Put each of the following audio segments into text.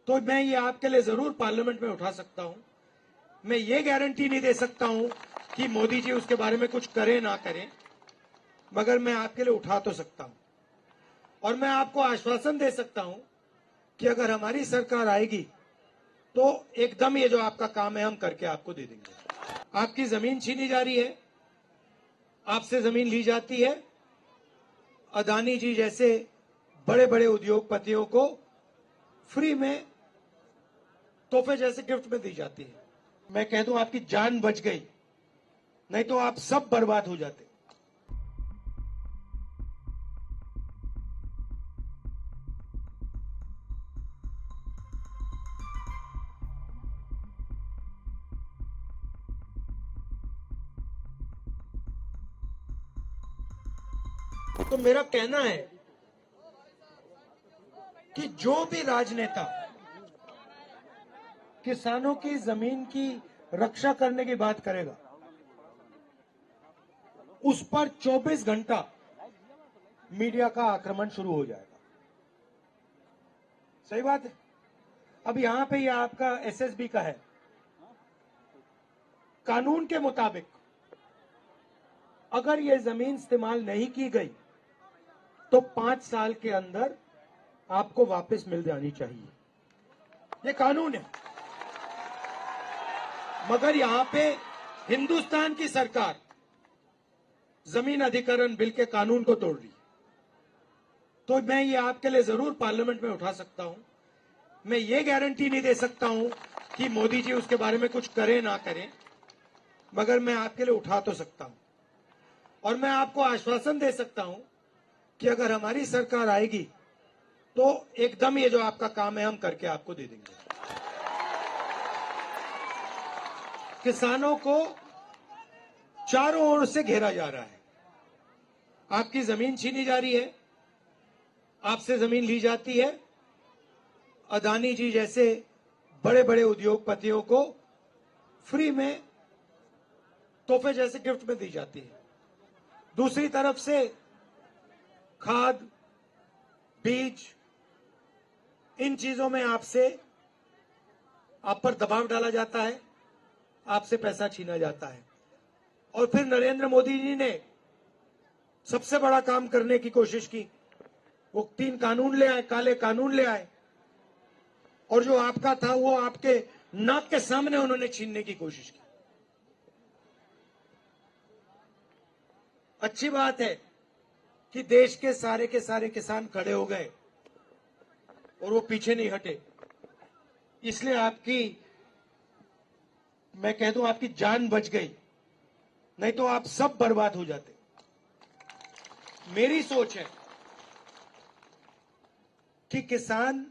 तो मैं ये आपके लिए जरूर पार्लियामेंट में उठा सकता हूं। मैं ये गारंटी नहीं दे सकता हूं कि मोदी जी उसके बारे में कुछ करें ना करें, मगर मैं आपके लिए उठा तो सकता हूं। और मैं आपको आश्वासन दे सकता हूं कि अगर हमारी सरकार आएगी तो एकदम ये जो आपका काम है हम करके आपको दे देंगे। आपकी जमीन छीनी जा रही है, आपसे जमीन ली जाती है, अदानी जी जैसे बड़े बड़े उद्योगपतियों को फ्री में तोहफे जैसे गिफ्ट में दी जाती है। मैं कह दूं आपकी जान बच गई, नहीं तो आप सब बर्बाद हो जाते। तो मेरा कहना है कि जो भी राजनेता किसानों की जमीन की रक्षा करने की बात करेगा, उस पर 24 घंटा मीडिया का आक्रमण शुरू हो जाएगा। सही बात है। अब यहां पे ये आपका एसएसबी का है। कानून के मुताबिक अगर ये जमीन इस्तेमाल नहीं की गई तो 5 साल के अंदर आपको वापस मिल जानी चाहिए। ये कानून है। मगर यहां पे हिंदुस्तान की सरकार जमीन अधिग्रहण बिल के कानून को तोड़ रही है। तो मैं ये आपके लिए जरूर पार्लियामेंट में उठा सकता हूं। मैं ये गारंटी नहीं दे सकता हूं कि मोदी जी उसके बारे में कुछ करें ना करें, मगर मैं आपके लिए उठा तो सकता हूं। और मैं आपको आश्वासन दे सकता हूं कि अगर हमारी सरकार आएगी तो एकदम ये जो आपका काम है हम करके आपको दे देंगे। किसानों को चारों ओर से घेरा जा रहा है। आपकी जमीन छीनी जा रही है, आपसे जमीन ली जाती है, अदानी जी जैसे बड़े बड़े उद्योगपतियों को फ्री में तोहफे जैसे गिफ्ट में दी जाती है। दूसरी तरफ से खाद, बीज, इन चीजों में आप पर दबाव डाला जाता है, आपसे पैसा छीना जाता है। और फिर नरेंद्र मोदी जी ने सबसे बड़ा काम करने की कोशिश की। वो 3 कानून ले आए, काले कानून ले आए, और जो आपका था वो आपके नाक के सामने उन्होंने छीनने की कोशिश की। अच्छी बात है कि देश के सारे किसान खड़े हो गए और वो पीछे नहीं हटे। इसलिए मैं कह दूं आपकी जान बच गई, नहीं तो आप सब बर्बाद हो जाते। मेरी सोच है कि किसान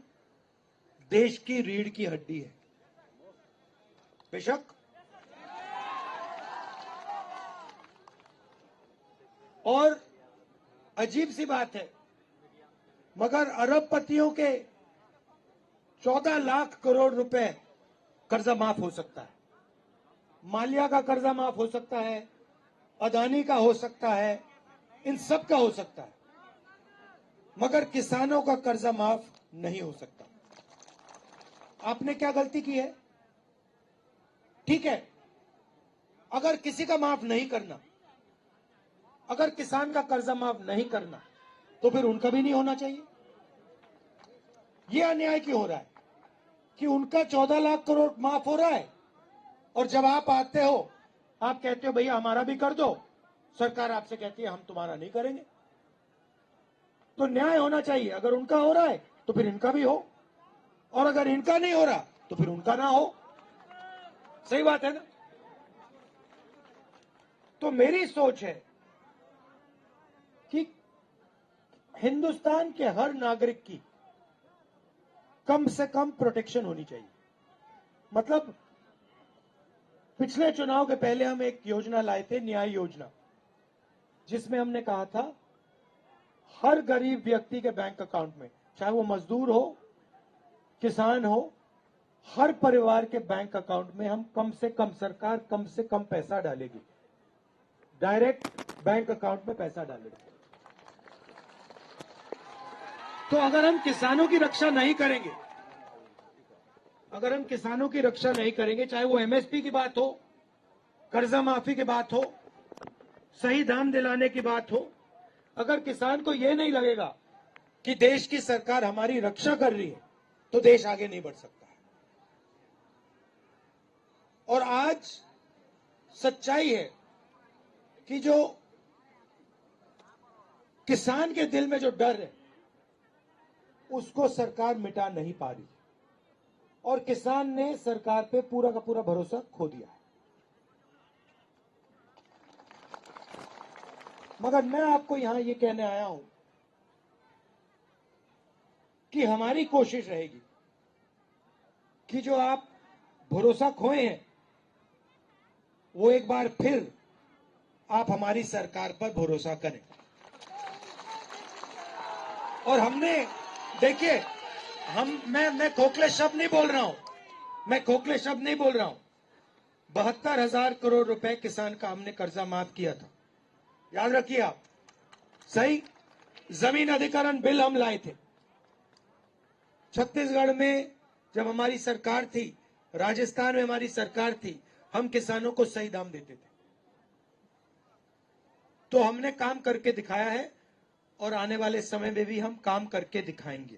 देश की रीढ़ की हड्डी है। बेशक और अजीब सी बात है, मगर अरबपतियों के 14 लाख करोड़ रुपए कर्जा माफ हो सकता है। माल्या का कर्जा माफ हो सकता है, अदानी का हो सकता है, इन सब का हो सकता है, मगर किसानों का कर्जा माफ नहीं हो सकता। आपने क्या गलती की है? ठीक है, अगर किसी का माफ नहीं करना, अगर किसान का कर्जा माफ नहीं करना, तो फिर उनका भी नहीं होना चाहिए। यह अन्याय क्यों हो रहा है कि उनका 14 लाख करोड़ माफ हो रहा है और जब आप आते हो आप कहते हो भैया हमारा भी कर दो, सरकार आपसे कहती है हम तुम्हारा नहीं करेंगे। तो न्याय होना चाहिए। अगर उनका हो रहा है तो फिर इनका भी हो, और अगर इनका नहीं हो रहा तो फिर उनका ना हो। सही बात है ना? तो मेरी सोच है कि हिंदुस्तान के हर नागरिक की कम से कम प्रोटेक्शन होनी चाहिए। मतलब पिछले चुनाव के पहले हम एक योजना लाए थे, न्याय योजना, जिसमें हमने कहा था हर गरीब व्यक्ति के बैंक अकाउंट में, चाहे वो मजदूर हो, किसान हो, हर परिवार के बैंक अकाउंट में हम कम से कम, सरकार कम से कम पैसा डालेगी, डायरेक्ट बैंक अकाउंट में पैसा डालेगी। तो अगर हम किसानों की रक्षा नहीं करेंगे अगर हम किसानों की रक्षा नहीं करेंगे, चाहे वो एमएसपी की बात हो, कर्जा माफी की बात हो, सही दाम दिलाने की बात हो, अगर किसान को यह नहीं लगेगा कि देश की सरकार हमारी रक्षा कर रही है, तो देश आगे नहीं बढ़ सकता है। और आज सच्चाई है कि जो किसान के दिल में जो डर है, उसको सरकार मिटा नहीं पा रही और किसान ने सरकार पे पूरा का पूरा भरोसा खो दिया है। मगर मैं आपको यहां ये कहने आया हूं कि हमारी कोशिश रहेगी कि जो आप भरोसा खोए हैं, वो एक बार फिर आप हमारी सरकार पर भरोसा करें। और हमने, देखिए, मैं खोखले शब्द नहीं बोल रहा हूं, मैं खोखले शब्द नहीं बोल रहा हूं। 72,000 करोड़ रुपए किसान का हमने कर्जा माफ किया था, याद रखिए आप। सही, जमीन अधिग्रहण बिल हम लाए थे। छत्तीसगढ़ में जब हमारी सरकार थी, राजस्थान में हमारी सरकार थी, हम किसानों को सही दाम देते थे। तो हमने काम करके दिखाया है और आने वाले समय में भी हम काम करके दिखाएंगे।